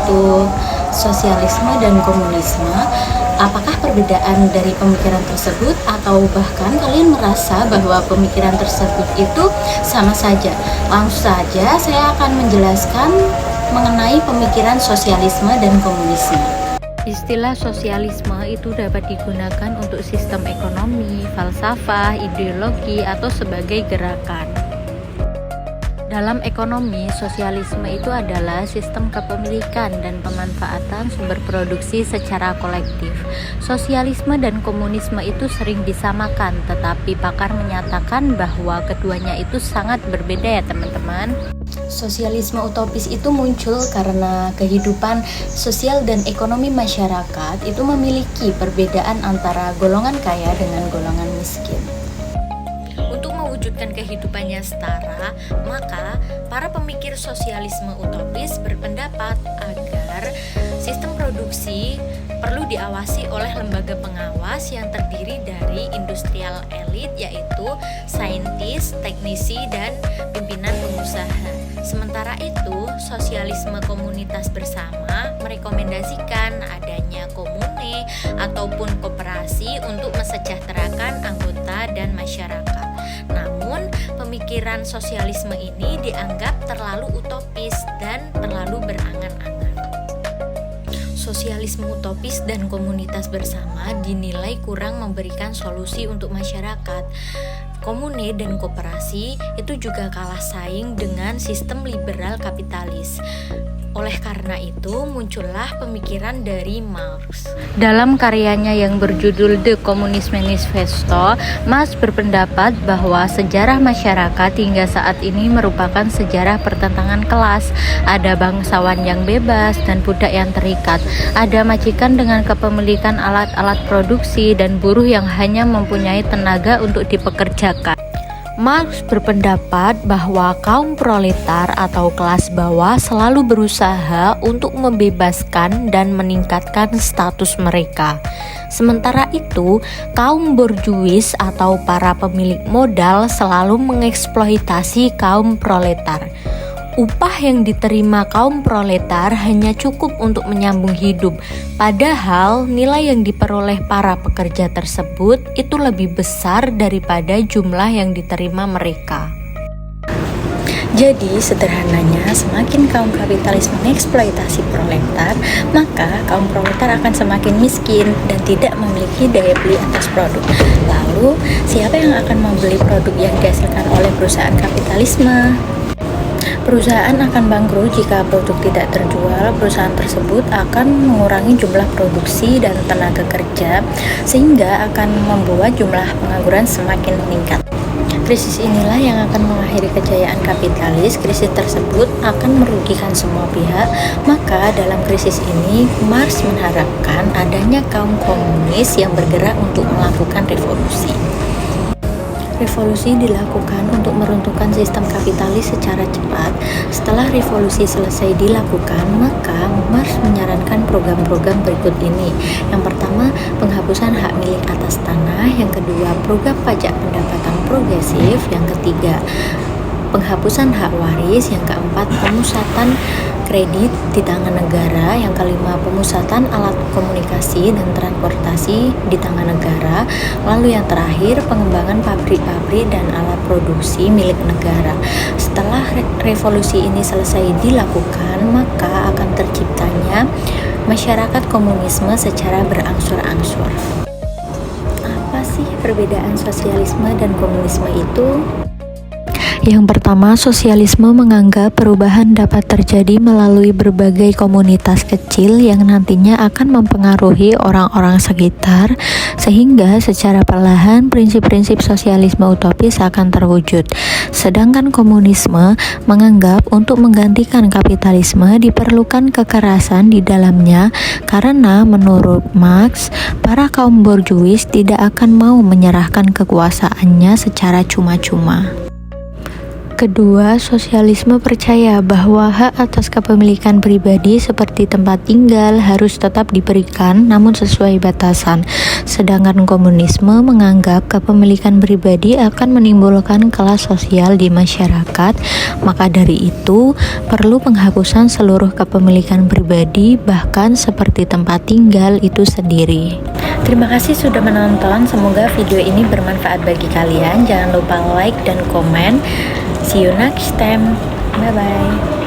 yaitu sosialisme dan komunisme. Apakah perbedaan dari pemikiran tersebut atau bahkan kalian merasa bahwa pemikiran tersebut itu sama saja? Langsung saja saya akan menjelaskan mengenai pemikiran sosialisme dan komunisme. Istilah sosialisme itu dapat digunakan untuk sistem ekonomi, falsafah, ideologi, atau sebagai gerakan. Dalam ekonomi, sosialisme itu adalah sistem kepemilikan dan pemanfaatan sumber produksi secara kolektif. Sosialisme dan komunisme itu sering disamakan, tetapi pakar menyatakan bahwa keduanya itu sangat berbeda ya teman-teman. Sosialisme utopis itu muncul karena kehidupan sosial dan ekonomi masyarakat itu memiliki perbedaan antara golongan kaya dengan golongan miskin. Untuk mewujudkan kehidupannya setara, maka para pemikir sosialisme utopis berpendapat agar sistem produksi perlu diawasi oleh lembaga pengawas yang terdiri dari industrial elit, yaitu saintis, teknisi, dan pimpinan pengusaha. Sementara itu, sosialisme komunitas bersama merekomendasikan adanya komune ataupun koperasi untuk mesejahterakan anggota dan masyarakat. Namun, pemikiran sosialisme ini dianggap terlalu utopis dan terlalu berangan-angan. Sosialisme utopis dan komunitas bersama dinilai kurang memberikan solusi untuk masyarakat. Komune dan koperasi itu juga kalah saing dengan sistem liberal kapitalis. Oleh karena itu, muncullah pemikiran dari Marx. Dalam karyanya yang berjudul The Communist Manifesto, Marx berpendapat bahwa sejarah masyarakat hingga saat ini merupakan sejarah pertentangan kelas. Ada bangsawan yang bebas dan budak yang terikat. Ada majikan dengan kepemilikan alat-alat produksi dan buruh yang hanya mempunyai tenaga untuk dipekerjakan. Marx berpendapat bahwa kaum proletar atau kelas bawah selalu berusaha untuk membebaskan dan meningkatkan status mereka. Sementara itu, kaum borjuis atau para pemilik modal selalu mengeksploitasi kaum proletar. Upah yang diterima kaum proletar hanya cukup untuk menyambung hidup, padahal nilai yang diperoleh para pekerja tersebut itu lebih besar daripada jumlah yang diterima mereka. Jadi sederhananya, semakin kaum kapitalis mengeksploitasi proletar, maka kaum proletar akan semakin miskin dan tidak memiliki daya beli atas produk. Lalu, siapa yang akan membeli produk yang dihasilkan oleh perusahaan kapitalisme? Perusahaan akan bangkrut jika produk tidak terjual. Perusahaan tersebut akan mengurangi jumlah produksi dan tenaga kerja, sehingga akan membuat jumlah pengangguran semakin meningkat. Krisis inilah yang akan mengakhiri kejayaan kapitalis. Krisis tersebut akan merugikan semua pihak. Maka dalam krisis ini, Marx mengharapkan adanya kaum komunis yang bergerak untuk melakukan revolusi. Revolusi dilakukan untuk meruntuhkan sistem kapitalis secara cepat. Setelah revolusi selesai dilakukan, maka Marx menyarankan program-program berikut ini. Yang pertama, penghapusan hak milik atas tanah. Yang kedua, program pajak pendapatan progresif. Yang ketiga, penghapusan hak waris. Yang keempat, pemusatan kredit di tangan negara. Yang kelima, pemusatan alat komunikasi dan transportasi di tangan negara. Lalu yang terakhir, pengembangan pabrik-pabrik dan alat produksi milik negara. Setelah revolusi ini selesai dilakukan, maka akan terciptanya masyarakat komunisme secara berangsur-angsur. Apa sih perbedaan sosialisme dan komunisme itu? Yang pertama, sosialisme menganggap perubahan dapat terjadi melalui berbagai komunitas kecil yang nantinya akan mempengaruhi orang-orang sekitar, sehingga secara perlahan prinsip-prinsip sosialisme utopis akan terwujud. Sedangkan komunisme menganggap untuk menggantikan kapitalisme diperlukan kekerasan di dalamnya, karena menurut Marx, para kaum borjuis tidak akan mau menyerahkan kekuasaannya secara cuma-cuma. Kedua, sosialisme percaya bahwa hak atas kepemilikan pribadi seperti tempat tinggal harus tetap diberikan, namun sesuai batasan. sedangkan komunisme menganggap kepemilikan pribadi akan menimbulkan kelas sosial di masyarakat. Maka dari itu, perlu penghapusan seluruh kepemilikan pribadi, bahkan seperti tempat tinggal itu sendiri. Terima kasih sudah menonton, semoga video ini bermanfaat bagi kalian. Jangan lupa like dan komen. See you next time. Bye-bye.